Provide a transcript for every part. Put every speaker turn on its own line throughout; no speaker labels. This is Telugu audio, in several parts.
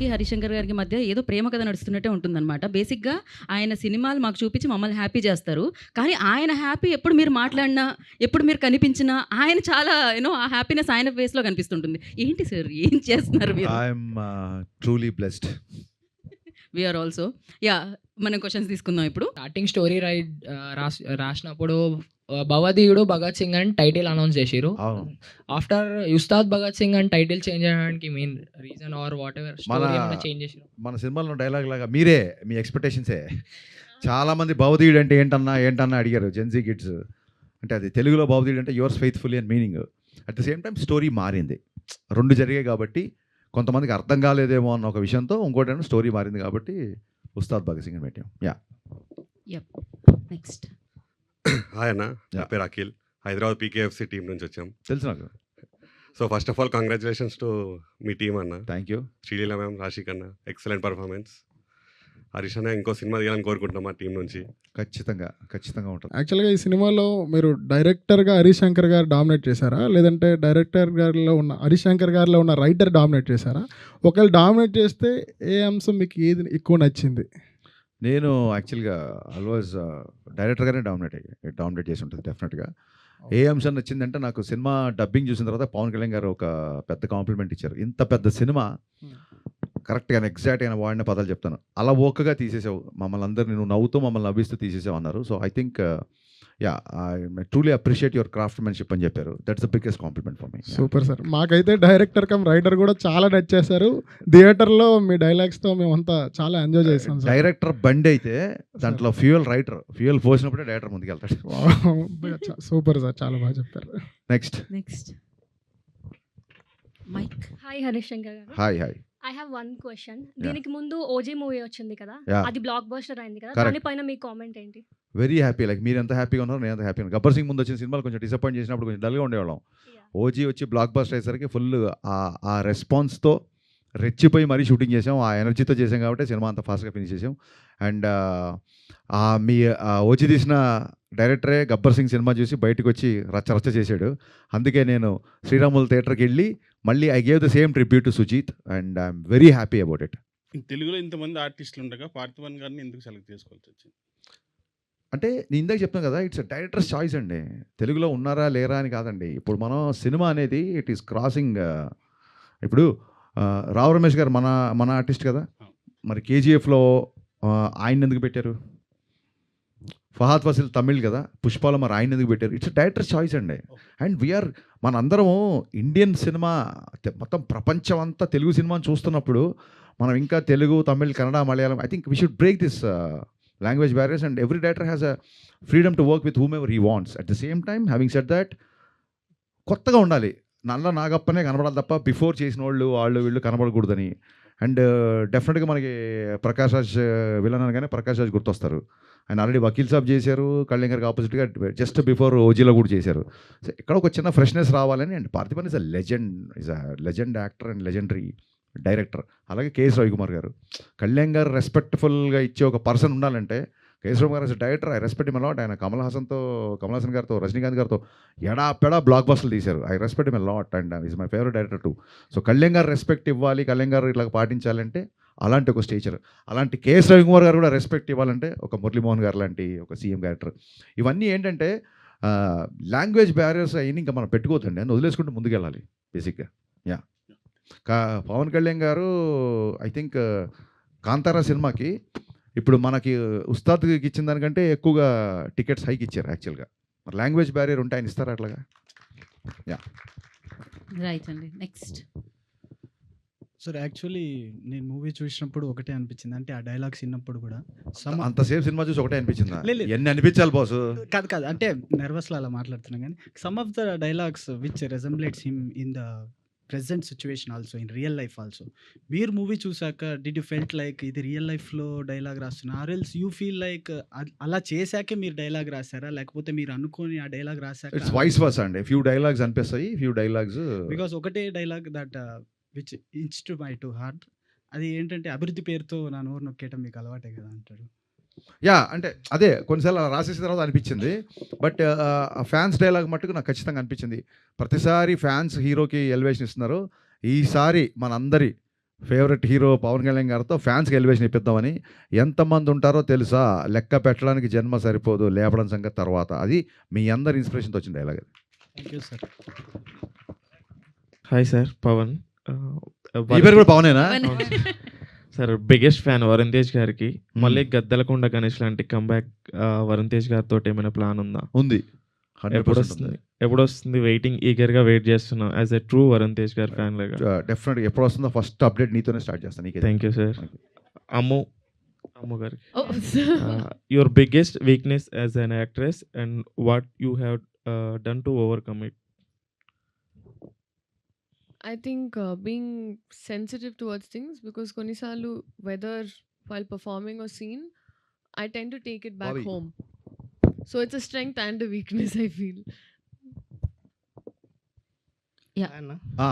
గారికి, హరిశంకర్ గారికి మధ్య ఏదో ప్రేమ కథ నడుస్తున్నట్టే ఉంటుందన్నమాట. బేసిక్‌గా ఆయన సినిమాలు మాకు చూపించి మమ్మల్ని హ్యాపీ చేస్తారు. కానీ ఆయన హ్యాపీ ఎప్పుడు మీరు మాట్లాడినా, ఎప్పుడు మీరు కనిపించినా ఆయన చాలా ఆ హ్యాపీనెస్ ఆయన ఫేస్‌లో కనిపిస్తుంటుంది. ఏంటి సార్ ఏం చేస్తున్నారు మీరు?
I'm truly blessed.
We are also. Yeah! మనం క్వెషన్స్ తీసుకుందాం ఇప్పుడు.
స్టార్టింగ్ స్టోరీ రాసినప్పుడు భవదీయుడు భగత్ సింగ్ అని టైటిల్ అనౌన్స్ చేసిరు.
అవును.
ఆఫ్టర్ ఉస్తాద్ భగత్ సింగ్ అని టైటిల్ చేంజ్ చేయడానికి main reason or whatever story ఏమైనా చేంజ్ చేసిరు?
మన సినిమాలో డైలాగ్ లాగా మీరే మీ ఎక్స్పెక్టేషన్సే. చాలా మంది భవదీయుడు అంటే ఏంటన్నా అడిగారు జెన్జీ కిడ్స్. అంటే అది తెలుగులో భవదీయుడు అంటే యువర్స్ ఫెయిత్ఫుల్లీ అని meaning. At the same time story మారింది. 2 జరిగాయి కాబట్టి కొంతమందికి అర్థం కాలేదేమో అన్న ఒక విషయంతో ఇంకోటి స్టోరీ మారింది కాబట్టి ఉస్తాద్ భగత్ సింగ్ అని పెట్టాం.
యప్. నెక్స్ట్.
హాయ్ అన్న, నా పేరు అఖిల్, హైదరాబాద్ పీకేఎఫ్సి టీం నుంచి వచ్చాం.
తెలుసు నాకు.
So first of all congratulations to మీ టీం అన్న.
Thank you.
Sreeleela ma'am, Rasik అన్న, ఎక్సలెంట్ పర్ఫార్మెన్స్. హరీష్ అన్న ఇంకో సినిమా తీయాలని కోరుకుంటున్నాం మా టీం నుంచి.
ఖచ్చితంగా ఉంటుంది.
యాక్చువల్గా ఈ సినిమాలో మీరు డైరెక్టర్గా హరిశంకర్ గారు డామినేట్ చేశారా, లేదంటే డైరెక్టర్ గారిలో ఉన్న హరిశంకర్ గారిలో ఉన్న రైటర్ డామినేట్ చేశారా? ఒకవేళ డామినేట్ చేస్తే ఏ అంశం మీకు ఏది ఎక్కువ నచ్చింది?
నేను యాక్చువల్గా ఆల్వేస్ డైరెక్టర్గానే డామినేట్ చేసి ఉంటుంది డెఫినెట్గా. ఏ అంశం నచ్చిందంటే నాకు సినిమా డబ్బింగ్ చూసిన తర్వాత పవన్ కళ్యాణ్ గారు ఒక పెద్ద కాంప్లిమెంట్ ఇచ్చారు. ఇంత పెద్ద సినిమా కరెక్ట్గా ఎగ్జాక్ట్ అయిన వాడిన పదాలు చెప్తాను, అలా ఓకగా తీసేసావు మమ్మల్ని అందరినీ, నువ్వు నవ్వుతూ మమ్మల్ని నవ్విస్తూ తీసేసావు అన్నారు. So I think I truly appreciate your craftsmanship అని చెప్పారు. That's the biggest compliment for me.
Super sir. మాకైతే డైరెక్టర్ కమ్ రైటర్ కూడా చాలా నచ్చేశారు. థియేటర్లో మీ డైలాగ్స్తో మేమంతా చాలా ఎంజాయ్ చేసాం.
డైరెక్టర్ బండి అయితే దాంట్లో ఫ్యూయల్ పోసినప్పుడే డైరెక్టర్ ముందుకెళ్తాడు.
సూపర్ సార్, చాలా బాగా చెప్పారు.
నెక్స్ట్.
మైక్.
హాయ్ హరిశంకర్ గారు.
Hi.
I have one question. దీనికి ముందు ఓజీ మూవీ వచ్చింది కదా,
Yeah.
అది బ్లాక్ బస్టర్ అయింది కదా,
Correct.
దానిపైన మీ కామెంట్ ఏంటి?
Very happy. లైక్ మీరు ఎంత హ్యాపీగా ఉన్నారో నేను ఎంత హ్యాపీగా ఉన్నాను. గబ్బర్ సింగ్ ముందు వచ్చిన సినిమాలు కొంచెం డిసప్పాయింట్ చేసినప్పుడు కొంచెం డల్గా ఉండేవాళ్ళం. ఓజీ వచ్చి బ్లాక్ బస్టర్ అయ్యేసరికి ఫుల్ ఆ రెస్పాన్స్తో రెచ్చిపోయి మరీ షూటింగ్ చేసాం. ఆ ఎనర్జీతో చేసాం కాబట్టి సినిమా అంత ఫాస్ట్గా ఫినిష్ చేసాం. అండ్ మీ ఓజీ తీసిన డైరెక్టరే గబ్బర్ సింగ్ సినిమా చూసి బయటకు వచ్చి రచ్చ చేశాడు. అందుకే నేను శ్రీరాములు థియేటర్కి వెళ్ళి మళ్ళీ I gave the same tribute to Sujeeth and I'm very happy about it.
తెలుగులో ఇంతమంది ఆర్టిస్టులు ఉండగా పార్థివన్ గారిని ఎందుకు సెలెక్ట్ చేసుకోవాల్సి వచ్చింది?
అంటే నేను ఇందాక చెప్తాను కదా, ఇట్స్ డైరెక్టర్స్ చాయిస్ అండి. తెలుగులో ఉన్నారా లేరా అని కాదండి. ఇప్పుడు మనం సినిమా అనేది ఇట్ ఈస్ క్రాసింగ్. ఇప్పుడు రావు రమేష్ గారు మన ఆర్టిస్ట్ కదా, మరి కేజీఎఫ్లో ఆయన ఎందుకు పెట్టారు? ఫహాద్ ఫాసిల్ తమిళ్ కదా, పుష్పాలో మరి ఆయన ఎందుకు పెట్టారు? ఇట్స్ డైరెక్టర్ చాయిస్ అండి. అండ్ వీఆర్ మనందరము ఇండియన్ సినిమా మొత్తం ప్రపంచం అంతా తెలుగు సినిమాని చూస్తున్నప్పుడు మనం ఇంకా Telugu, Tamil, Kannada, Malayalam, I think we should break this language barriers, and every director has a freedom to work with whomever he wants. At the same time, having said that, కొత్తగా ఉండాలి. నల్ల నాగప్పనే కనబడాలి తప్ప బిఫోర్ చేసిన వీళ్ళు కనబడకూడదని. అండ్ డెఫినెట్గా మనకి ప్రకాష్ రాజ్ విలన్ అనగానే ప్రకాష్ రాజ్ గుర్తొస్తారు. ఆయన ఆల్రెడీ వకీల్ సాబ్ చేశారు, కళ్యాణ్ గారికి ఆపోజిట్గా జస్ట్ బిఫోర్ ఓజీలో కూడా చేశారు. సో ఇక్కడ ఒక చిన్న ఫ్రెష్నెస్ రావాలని. And Parthiban is a legend actor and legendary director. అలాగే కేఎస్ రవికుమార్ గారు, కళ్యాణ్ గారు రెస్పెక్ట్ఫుల్గా ఇచ్చే ఒక పర్సన్ ఉండాలంటే కేఎస్ రవికుమార్ గారు director I respect him a lot. ఆయన కమల్ హాసన్ గారితో, రజనీకాంత్ గారితో ఎడాపెడా బ్లాక్ బస్టర్లు తీశారు. I respect him a lot and is my favourite director two. So Kalyan గారు రెస్పెక్ట్ ఇవ్వాలి, కళ్యాణ్ గారు ఇట్లా పాటించాలంటే అలాంటి ఒక స్టేచర్. అలాంటి కేఎస్ రవికుమార్ గారు కూడా రెస్పెక్ట్ ఇవ్వాలంటే ఒక మురళీమోహన్ గారు లాంటి ఒక సీఎం క్యారెక్టర్. ఇవన్నీ ఏంటంటే లాంగ్వేజ్ బ్యారియర్స్ అయినా ఇంకా మనం పెట్టుకోవద్దండి అని వదిలేసుకుంటూ ముందుకెళ్ళాలి బేసిక్గా. పవన్ కళ్యాణ్ గారు ఐ థింక్ కాంతారా సినిమాకి ఇప్పుడు మనకి ఉస్తాద్కి ఇచ్చిన దానికంటే ఎక్కువగా టికెట్స్ హైక్ ఇచ్చారు యాక్చువల్గా. మరి లాంగ్వేజ్ బ్యారియర్ ఉంటే ఆయన ఇస్తారా అట్లాగా?
రైట్ అండి. నెక్స్ట్.
సార్ యాక్చువల్లీ నేను మూవీ చూసినప్పుడు ఒకటే అనిపించింది, అంటే ఆ డైలాగ్స్ విన్నప్పుడు కూడా
అంతసేపు సినిమా చూసి ఒకటే అనిపించిందా?
లేదు.
ఎన్ని అనిపించాలి బాసు?
కాదు అంటే నర్వస్లో అలా మాట్లాడుతున్నాను. కానీ some of the dialogues which resembles him in the present situation also, in real life also. మీరు మూవీ చూసాక డిడ్ యూ ఫెల్ట్ లైక్ ఇది రియల్ లైఫ్లో డైలాగ్ రాస్తున్నా, or else you feel like అలా చేశాకే మీరు డైలాగ్ రాశారా, లేకపోతే మీరు అనుకోని ఆ డైలాగ్ రాశాక?
ఇట్స్ వైస్ వర్సా అండి. ఫ్యూ డైలాగ్స్ అనిపిస్తాయి, ఫ్యూ డైలాగ్స్
బికాస్ ఒకటే dialogue that which into my to heart, అది ఏంటంటే అభివృద్ధి పేరుతో నా నోరు నొక్కేయటం మీకు అలవాటే కదా అంటాడు.
అంటే అదే కొన్నిసార్లు అలా రాసేసిన తర్వాత అనిపించింది. బట్ ఫ్యాన్స్ డైలాగ్ మట్టుకు నాకు ఖచ్చితంగా అనిపించింది. ప్రతిసారి ఫ్యాన్స్ హీరోకి ఎలివేషన్ ఇస్తున్నారు, ఈసారి మనందరి ఫేవరెట్ హీరో పవన్ కళ్యాణ్ గారితో ఫ్యాన్స్కి ఎలివేషన్ ఇప్పిద్దామని. ఎంతమంది ఉంటారో తెలుసా, లెక్క పెట్టడానికి జన్మ సరిపోదు, లేపడం సంగతి తర్వాత. అది మీ అందరి ఇన్స్పిరేషన్తో వచ్చిన డైలాగ్ అది.
Thank you sir.
Hi sir, Pavan.
మీ పేరు కూడా పవనేనా?
Sir biggest fan Varun Tej గారికి. మళ్ళీ గద్దలకొండ గణేష్ లాంటి కంబ్యాక్ వరుణ్ తేజ్ గారితో ఏమైనా ప్లాన్ ఉందా?
ఉంది.
ఎప్పుడు వస్తుంది? వెయిటింగ్, ఈగర్గా వెయిట్ చేస్తున్నాం as a true Varun Tej గారి ఫ్యాన్ లాగా.
డెఫినెట్గా ఎప్పుడు వస్తుందో ఫస్ట్ అప్డేట్ నీతోనే స్టార్ట్ చేస్తాను. నీకే.
Thank you sir. అమ్ము గారికి, your biggest weakness as an actress and what you have done to overcome it?
I think being sensitive towards things, because konisalu whether while performing or scene, I tend to take it back
Bobby.
home. So it's a strength and a weakness, I feel.
అన్న,
uh,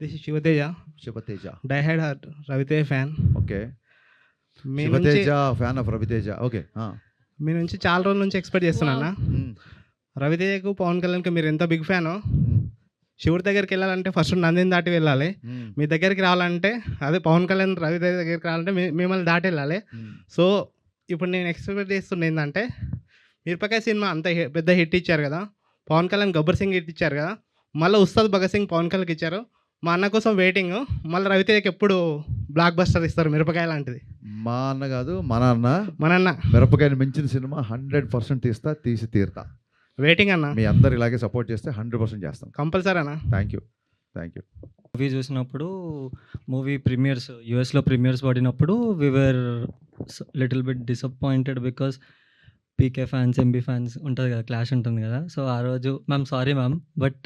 this is Shivateja,
Shivateja.
Die hard Raviteja fan.
Okay.
మీ నుంచి
Shivateja fan of Raviteja. Okay.
మీ నుంచి చాలా రోజుల నుంచి ఎక్స్పెక్ట్ చేస్తున్నా. రవితేజకు పవన్ కళ్యాణ్కి మీరు ఎంత బిగ్ ఫ్యానో, శివుడి దగ్గరికి వెళ్ళాలంటే ఫస్ట్ నందిని దాటి వెళ్ళాలి. మీ దగ్గరికి రావాలంటే, అదే పవన్ కళ్యాణ్ రవితేజ దగ్గరికి రావాలంటే మిమ్మల్ని దాటి వెళ్ళాలి. సో ఇప్పుడు నేను ఎక్స్పెక్ట్ చేస్తున్న ఏంటంటే, మిరపకాయ సినిమా అంత పెద్ద హిట్ ఇచ్చారు కదా, పవన్ కళ్యాణ్ గబ్బర్ సింగ్ హిట్ ఇచ్చారు కదా, మళ్ళీ ఉస్తాద్ భగత్ సింగ్ పవన్ కళ్యాణ్కి ఇచ్చారు. మా అన్న కోసం వెయిటింగ్. మళ్ళీ రవితేజకి ఎప్పుడు బ్లాక్ బస్టర్ ఇస్తారు మిరపకాయ లాంటిది?
మా అన్న కాదు, మన అన్న.
మన అన్న
మిరపకాయని మించిన సినిమా 100% తీసి తీరుతా.
వెయిటింగ్ అన్న.
మీ అందరు ఇలాగే సపోర్ట్ చేస్తే 100% చేస్తాం.
కంపల్సరీ అన్న.
Thank you.
మూవీ చూసినప్పుడు, మూవీ ప్రీమియర్స్ యూఎస్లో ప్రీమియర్స్ పడినప్పుడు we are little bit disappointed because PK fans, MB fans ఉంటుంది కదా, క్లాష్ ఉంటుంది కదా. సో ఆ రోజు మ్యామ్ సారీ మ్యామ్, బట్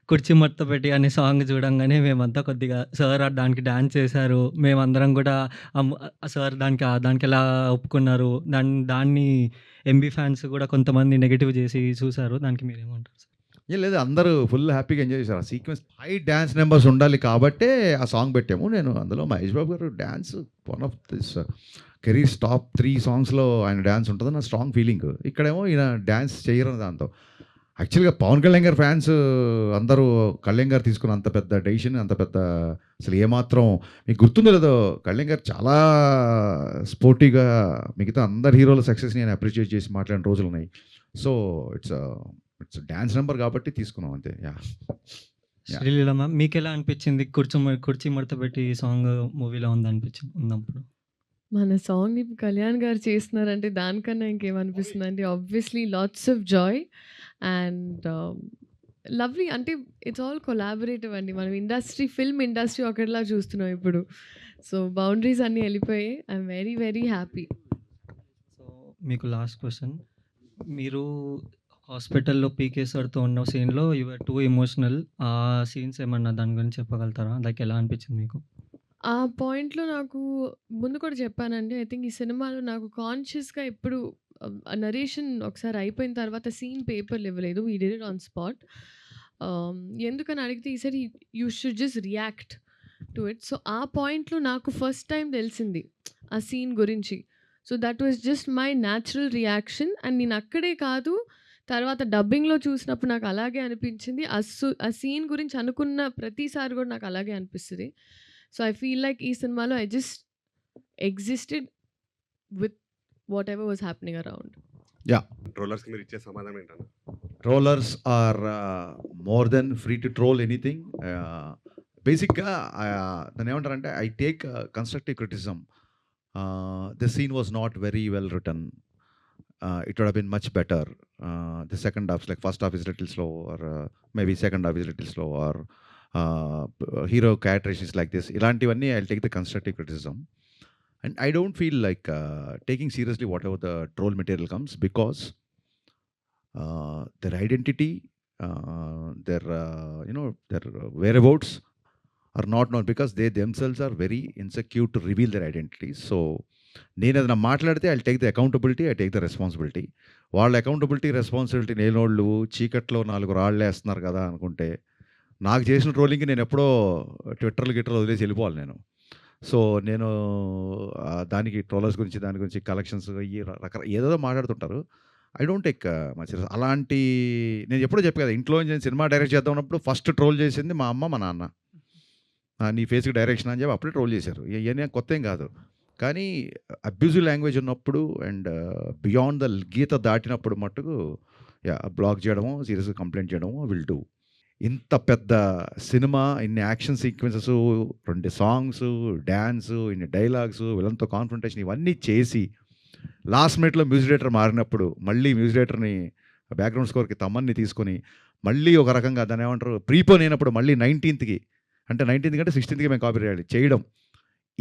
కుర్చీ మడత పెట్టి అనే సాంగ్ చూడంగానే మేమంతా కొద్దిగా సార్ దానికి డ్యాన్స్ చేశారు, మేమందరం కూడా సార్ దానికి ఎలా ఒప్పుకున్నారు, దాన్ని ఎంబీ ఫ్యాన్స్ కూడా కొంతమంది నెగిటివ్ చేసి చూశారు. దానికి మీరేమంటారు సార్?
ఏం లేదు, అందరూ ఫుల్ హ్యాపీగా ఎంజాయ్ చేశారు. ఆ సీక్వెన్స్ హై డ్యాన్స్ నెంబర్స్ ఉండాలి కాబట్టే ఆ సాంగ్ పెట్టాము. నేను అందులో మహేష్ బాబు గారు dance one of this careers top 3 సాంగ్స్లో ఆయన డ్యాన్స్ ఉంటుంది నా స్ట్రాంగ్ ఫీలింగ్. ఇక్కడేమో ఈయన డ్యాన్స్ చేయరు దాంతో. యాక్చువల్గా పవన్ కళ్యాణ్ గారి ఫ్యాన్స్ అందరూ కళ్యాణ్ గారు తీసుకున్న అంత పెద్ద డెసిషన్, అంత పెద్ద అసలు ఏమాత్రం మీకు గుర్తుందో లేదో, కళ్యాణ్ గారు చాలా స్పోర్టివ్గా మిగతా అందరు హీరోల సక్సెస్ని నేను అప్రిషియేట్ చేసి మాట్లాడిన రోజులు ఉన్నాయి. సో ఇట్స్ డ్యాన్స్ నెంబర్ కాబట్టి తీసుకున్నాం అంతే.
శ్రీలీల మ్యామ్, మీకు ఎలా అనిపించింది కుర్చీ మడత పెట్టి సాంగ్ మూవీలో ఉన్నప్పుడు?
మన సాంగ్ ఇప్పుడు కళ్యాణ్ గారు చేస్తున్నారంటే దానికన్నా ఇంకేమనిపిస్తుంది అండి? Obviously lots of Joy and lovely. అంటే ఇట్స్ ఆల్ కొలాబరేటివ్ అండి. మనం ఫిల్మ్ ఇండస్ట్రీ ఒకటిలా చూస్తున్నాం ఇప్పుడు. సో బౌండరీస్ అన్నీ వెళ్ళిపోయాయి. I'm very very happy.
So మీకు లాస్ట్ క్వశ్చన్, మీరు హాస్పిటల్లో పీకే సార్తో ఉన్న సీన్లో యువర్ టూ ఎమోషనల్. ఆ సీన్స్ ఏమన్నా దాని గురించి చెప్పగలుగుతారా? లైక్ ఎలా అనిపించింది మీకు?
ఆ పాయింట్‌లో నాకు ముందు కూడా చెప్పానండి. ఐ థింక్ ఈ సినిమాలో నాకు కాన్షియస్‌గా ఎప్పుడు నరేషన్ ఒకసారి అయిపోయిన తర్వాత సీన్ పేపర్‌లు ఇవ్వలేదు. We did it on spot. ఎందుకని అడిగితే ఈసారి you should just react to it. So ఆ పాయింట్‌లో నాకు ఫస్ట్ టైం తెలిసింది ఆ సీన్ గురించి. So that was just my natural reaction. And నేను అక్కడే కాదు, తర్వాత డబ్బింగ్‌లో చూసినప్పుడు నాకు అలాగే అనిపించింది. ఆ సీన్ గురించి అనుకున్న ప్రతిసారి కూడా నాకు అలాగే అనిపిస్తది. సో ఐ ఫీల్ లైక్ ఈ సినిమాలో I just existed with whatever was happening around.
ట్రోలర్స్కి మీరు ఇచ్చే సమాధానం ఏంటన్నా?
Trollers are more than free to troll anything. బేసిక్గా దాన్ని ఏమంటారంటే I take constructive criticism. This scene was not very well return. It would have been much better. The second half, like first half is a little slow, or maybe second half is a little slow, or hero characteristics like this. Ilantivanni I'll take the constructive criticism, and I don't feel like taking seriously whatever the troll material comes, because their identity, their their whereabouts are not known, because they themselves are very insecure to reveal their identities. So నేను ఏదైనా మాట్లాడితే I take the accountability, I take the responsibility. వాళ్ళ అకౌంటబిలిటీ రెస్పాన్సిబిలిటీ లేనోళ్ళు చీకట్లో 4 రాళ్ళు వేస్తున్నారు కదా అనుకుంటే, నాకు చేసిన ట్రోలింగ్కి నేను ఎప్పుడో ట్విట్టర్లు వదిలేసి వెళ్ళిపోవాలి నేను. సో నేను దానికి ట్రోలర్స్ గురించి, దాని గురించి కలెక్షన్స్ ఏదో మాట్లాడుతుంటారు. I don't take much. అలాంటి నేను ఎప్పుడో చెప్పాను కదా, ఇంట్లో నేను సినిమా డైరెక్ట్ చేద్దాం ఉన్నప్పుడు ఫస్ట్ ట్రోల్ చేసింది మా అమ్మ, మా నాన్న. నీ ఫేస్కి డైరెక్షన్ అని చెప్పి అప్పుడే ట్రోల్ చేశారు. ఇవన్నీ కొత్త ఏం కాదు. కానీ అబ్యూజివ్ లాంగ్వేజ్ ఉన్నప్పుడు అండ్ బియాండ్ ద గీత దాటినప్పుడు మట్టుకు బ్లాక్ చేయడము, సీరియస్గా కంప్లైంట్ చేయడము విల్ డూ. ఇంత పెద్ద సినిమా, ఇన్ని యాక్షన్ సీక్వెన్సెస్, 2 సాంగ్స్, డ్యాన్స్, ఇన్ని డైలాగ్స్, వీళ్ళంతా కాన్ఫ్రంటేషన్ ఇవన్నీ చేసి లాస్ట్ మినిట్లో మ్యూజిక్ డైరెక్టర్ మారినప్పుడు మళ్ళీ మ్యూజిక్ డైరెక్టర్ని బ్యాక్గ్రౌండ్ స్కోర్కి తమ్మన్ని తీసుకొని మళ్ళీ ఒక రకంగా దాన్ని ఏమంటారు ప్రీపోన్ అయినప్పుడు మళ్ళీ 19th అంటే 16th మేము కాపీ చేయడం,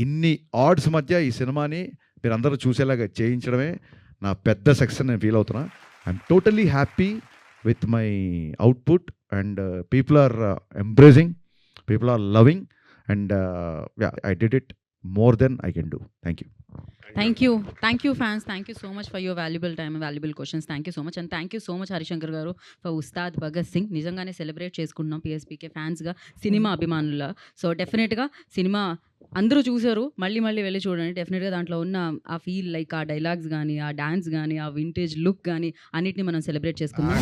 ఇన్ని ఆడ్స్ మధ్య ఈ సినిమాని మీరు అందరూ చూసేలాగా చేయించడమే నా పెద్ద సక్సెస్ నేను ఫీల్ అవుతున్నా. I'm totally happy with my output and people are embracing, people are loving and I did it more than I can do. Thank you.
Thank you fans, thank you so much for your valuable time and valuable questions. Thank you so much and thank you so much Harishankar garu for Ustad Bhagat Singh. నిజంగానే సెలబ్రేట్ చేసుకుంటున్నాం PSPK ఫ్యాన్స్గా, సినిమా అభిమానుల. సో డెఫినెట్గా సినిమా అందరూ చూసారు, మళ్ళీ వెళ్ళి చూడండి. డెఫినెట్గా దాంట్లో ఉన్న ఆ ఫీల్, లైక్ ఆ డైలాగ్స్ కానీ, ఆ డాన్స్ కానీ, ఆ వింటేజ్ లుక్ కానీ అన్నిటిని మనం సెలబ్రేట్ చేసుకుందాం.